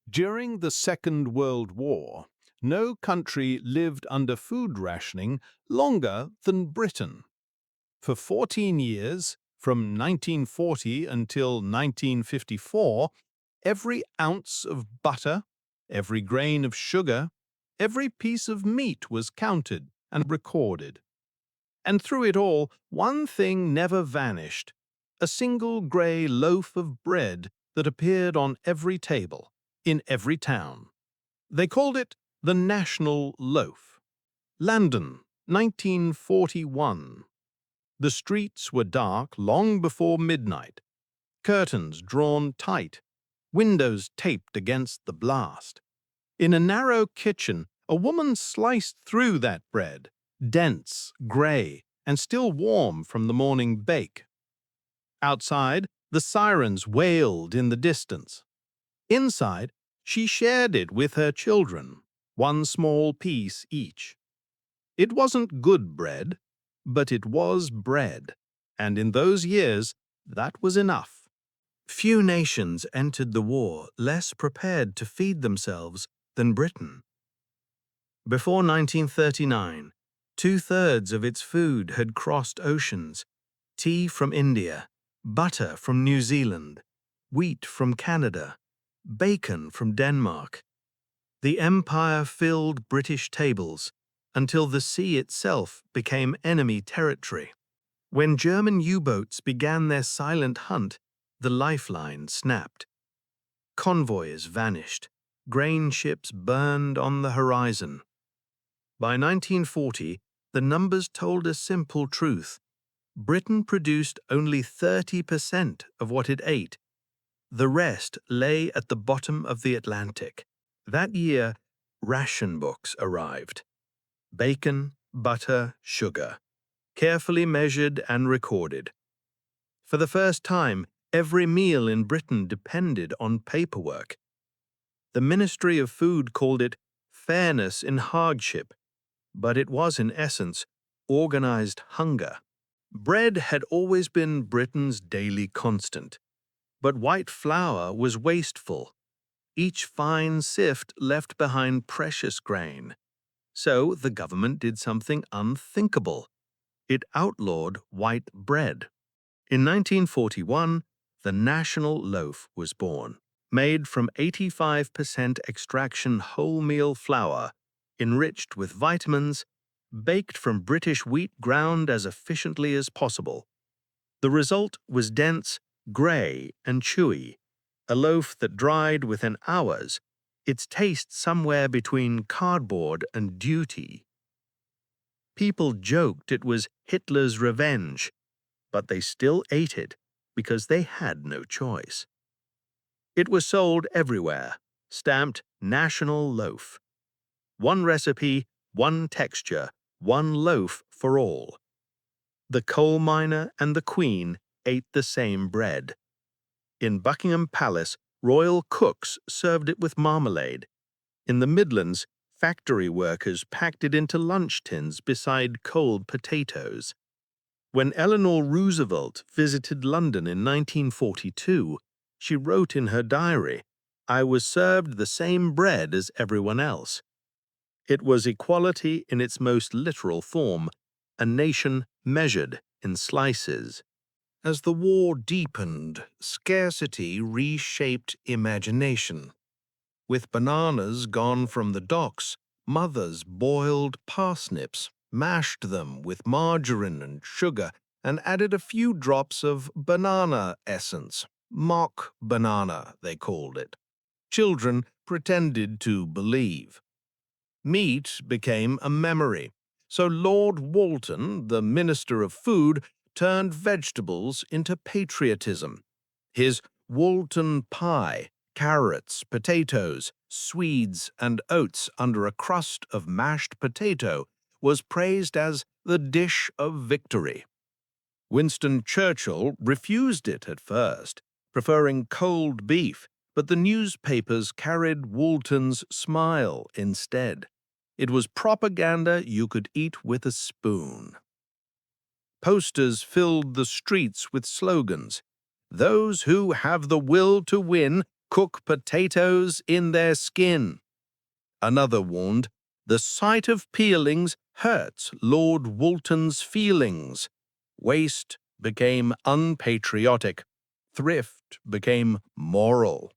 During the Second World War, no country lived under food rationing longer than Britain. For 14 years, from 1940 until 1954, every ounce of butter, every grain of sugar, every piece of meat was counted and recorded. And through it all, one thing never vanished: a single grey loaf of bread that appeared on every table, in every town. They called it the National Loaf. London, 1941. The streets were dark long before midnight, curtains drawn tight, windows taped against the blast. In a narrow kitchen, a woman sliced through that bread, dense, grey, and still warm from the morning bake. Outside, the sirens wailed in the distance. Inside, she shared it with her children, one small piece each. It wasn't good bread, but it was bread, and in those years, that was enough. Few nations entered the war less prepared to feed themselves than Britain. Before 1939, two-thirds of its food had crossed oceans: tea from India, butter from New Zealand, wheat from Canada, bacon from Denmark. The empire filled British tables until the sea itself became enemy territory. When German U-boats began their silent hunt, the lifeline snapped. Convoys vanished. Grain ships burned on the horizon. By 1940, the numbers told a simple truth: Britain produced only 30% of what it ate. The rest lay at the bottom of the Atlantic. That year, ration books arrived. Bacon, butter, sugar, carefully measured and recorded. For the first time, every meal in Britain depended on paperwork. The Ministry of Food called it fairness in hardship, but it was in essence organized hunger. Bread had always been Britain's daily constant, but white flour was wasteful. Each fine sift left behind precious grain. So the government did something unthinkable. It outlawed white bread. In 1941, the National Loaf was born, made from 85% extraction wholemeal flour, enriched with vitamins, baked from British wheat ground as efficiently as possible. The result was dense, grey, and chewy, a loaf that dried within hours, its taste somewhere between cardboard and duty. People joked it was Hitler's revenge, but they still ate it because they had no choice. It was sold everywhere, stamped National Loaf. One recipe, one texture, one loaf for all. The coal miner and the Queen ate the same bread. In Buckingham Palace, royal cooks served it with marmalade. In the Midlands, factory workers packed it into lunch tins beside cold potatoes. When Eleanor Roosevelt visited London in 1942, she wrote in her diary, "I was served the same bread as everyone else." It was equality in its most literal form, a nation measured in slices. As the war deepened, scarcity reshaped imagination. With bananas gone from the docks, mothers boiled parsnips, mashed them with margarine and sugar, and added a few drops of banana essence. Mock banana, they called it. Children pretended to believe. Meat became a memory, so Lord Walton, the Minister of Food, turned vegetables into patriotism. His Walton pie, carrots, potatoes, swedes, and oats under a crust of mashed potato, was praised as the dish of victory. Winston Churchill refused it at first, preferring cold beef, but the newspapers carried Walton's smile instead. It was propaganda you could eat with a spoon. Posters filled the streets with slogans: "Those who have the will to win cook potatoes in their skin. Another warned, the sight of peelings hurts Lord Woolton's feelings. Waste became unpatriotic. Thrift became moral.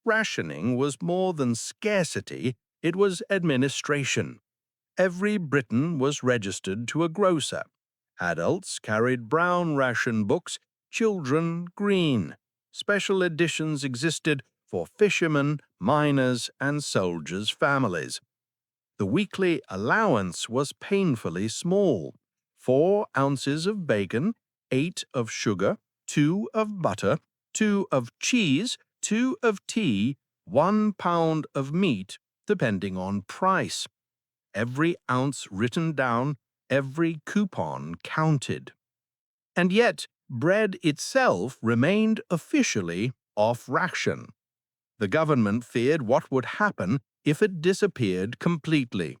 Rationing was more than scarcity, it was administration. Every Briton was registered to a grocer. Adults carried brown ration books, children green. Special editions existed for fishermen, miners, and soldiers' families. The weekly allowance was painfully small: 4 ounces of bacon, 8 of sugar, 2 of butter, 2 of cheese, 2 of tea, 1 pound of meat, depending on price. Every ounce written down, every coupon counted. And yet, bread itself remained officially off ration. The government feared what would happen if it disappeared completely.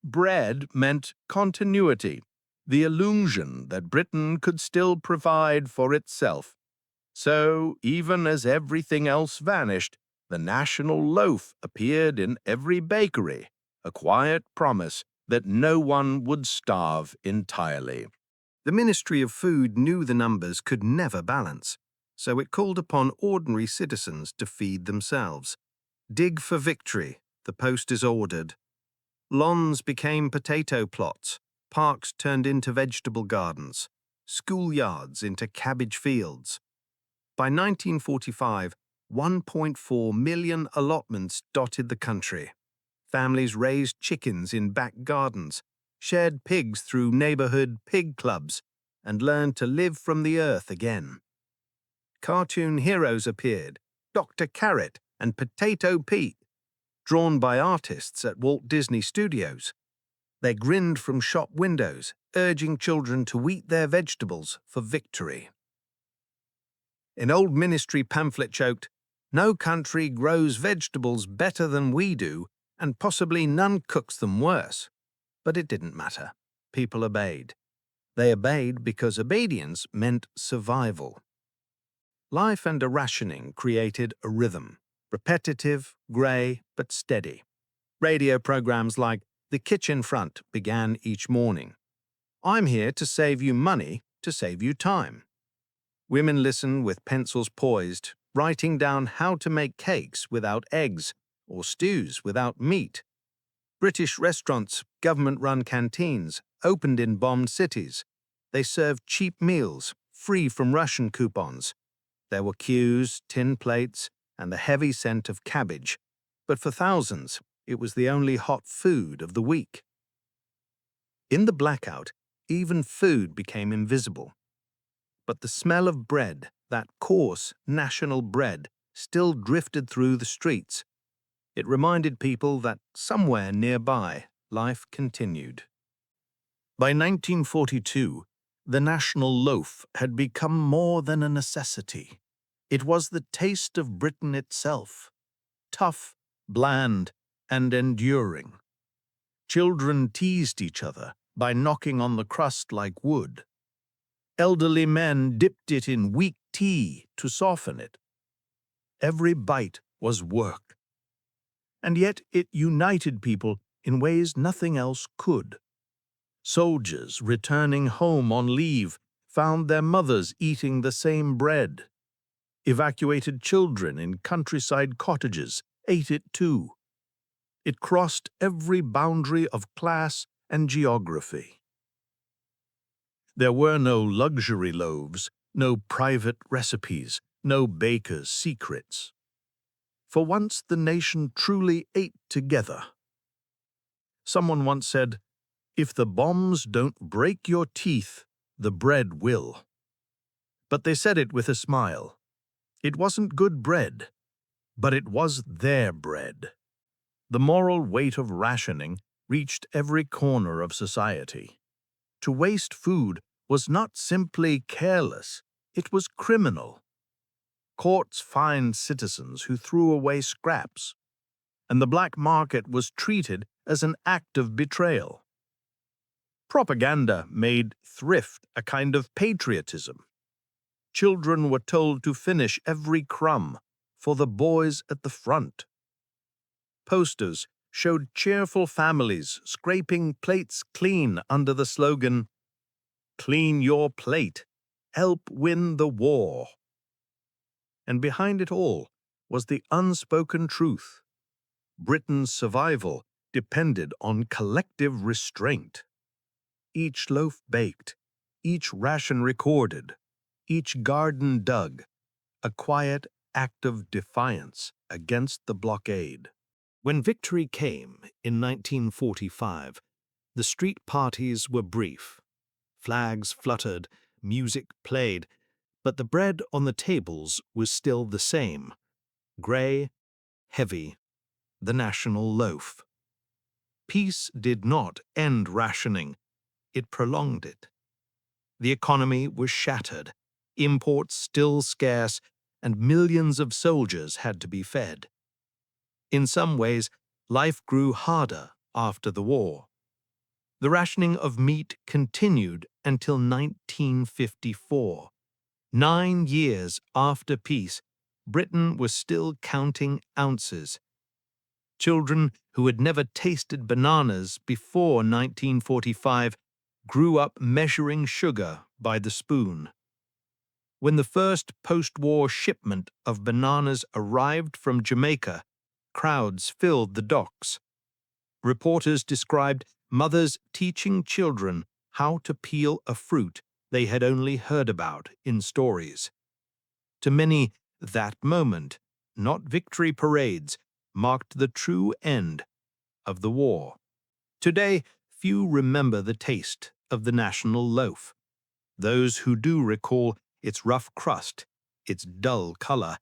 Bread meant continuity, the illusion that Britain could still provide for itself. So, even as everything else vanished, the National Loaf appeared in every bakery, a quiet promise that no one would starve entirely. The Ministry of Food knew the numbers could never balance, so it called upon ordinary citizens to feed themselves. Dig for victory, the posters ordered. Lawns became potato plots, parks turned into vegetable gardens, schoolyards into cabbage fields. By 1945, 1.4 million allotments dotted the country. Families raised chickens in back gardens, shared pigs through neighborhood pig clubs, and learned to live from the earth again. Cartoon heroes appeared, Dr. Carrot and Potato Pete, drawn by artists at Walt Disney Studios. They grinned from shop windows, urging children to eat their vegetables for victory. An old ministry pamphlet joked, "No country grows vegetables better than we do, and possibly none cooks them worse." But it didn't matter. People obeyed. They obeyed because obedience meant survival. Life and rationing created a rhythm, repetitive, grey, but steady. Radio programs like The Kitchen Front began each morning. "I'm here to save you money, to save you time." Women listen with pencils poised, writing down how to make cakes without eggs or stews without meat. British restaurants, government-run canteens, opened in bombed cities. They served cheap meals, free from Russian coupons. There were queues, tin plates, and the heavy scent of cabbage. But for thousands, it was the only hot food of the week. In the blackout, even food became invisible. But the smell of bread, that coarse national bread, still drifted through the streets. It reminded people that somewhere nearby, life continued. By 1942, the National Loaf had become more than a necessity. It was the taste of Britain itself, tough, bland, and enduring. Children teased each other by knocking on the crust like wood. Elderly men dipped it in weak tea to soften it. Every bite was work. And yet it united people in ways nothing else could. Soldiers returning home on leave found their mothers eating the same bread. Evacuated children in countryside cottages ate it too. It crossed every boundary of class and geography. There were no luxury loaves, no private recipes, no baker's secrets. For once the nation truly ate together. Someone once said, "If the bombs don't break your teeth, the bread will." But they said it with a smile. It wasn't good bread, but it was their bread. The moral weight of rationing reached every corner of society. To waste food was not simply careless, it was criminal. Courts fined citizens who threw away scraps, and the black market was treated as an act of betrayal. Propaganda made thrift a kind of patriotism. Children were told to finish every crumb, for the boys at the front. Posters showed cheerful families scraping plates clean under the slogan, "Clean your plate, help win the war." And behind it all was the unspoken truth. Britain's survival depended on collective restraint. Each loaf baked, each ration recorded, each garden dug, a quiet act of defiance against the blockade. When victory came in 1945, the street parties were brief. Flags fluttered, music played, but the bread on the tables was still the same: grey, heavy, the National Loaf. Peace did not end rationing, it prolonged it. The economy was shattered, imports still scarce, and millions of soldiers had to be fed. In some ways, life grew harder after the war. The rationing of meat continued until 1954. 9 years after peace, Britain was still counting ounces. Children who had never tasted bananas before 1945 grew up measuring sugar by the spoon. When the first post-war shipment of bananas arrived from Jamaica, crowds filled the docks. Reporters described mothers teaching children how to peel a fruit they had only heard about in stories. To many, that moment, not victory parades, marked the true end of the war. Today, few remember the taste of the National Loaf. Those who do recall its rough crust, its dull color,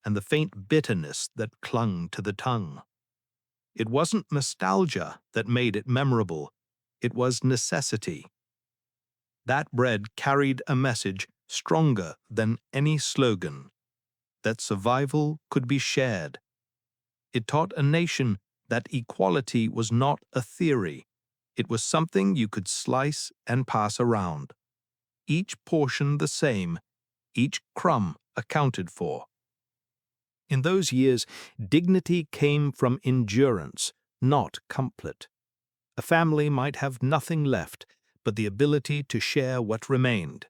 and the faint bitterness that clung to the tongue. It wasn't nostalgia that made it memorable, it was necessity. That bread carried a message stronger than any slogan, that survival could be shared. It taught a nation that equality was not a theory, it was something you could slice and pass around. Each portion the same, each crumb accounted for. In those years, dignity came from endurance, not comfort. A family might have nothing left but the ability to share what remained.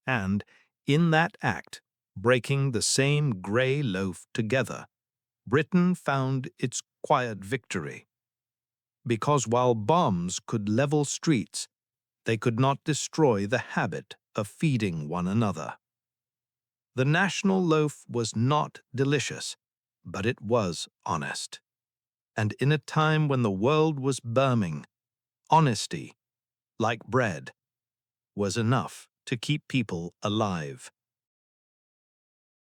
And, in that act, breaking the same grey loaf together, Britain found its quiet victory. Because while bombs could level streets, they could not destroy the habit of feeding one another. The National Loaf was not delicious, but it was honest. And in a time when the world was burning, honesty, like bread, was enough to keep people alive.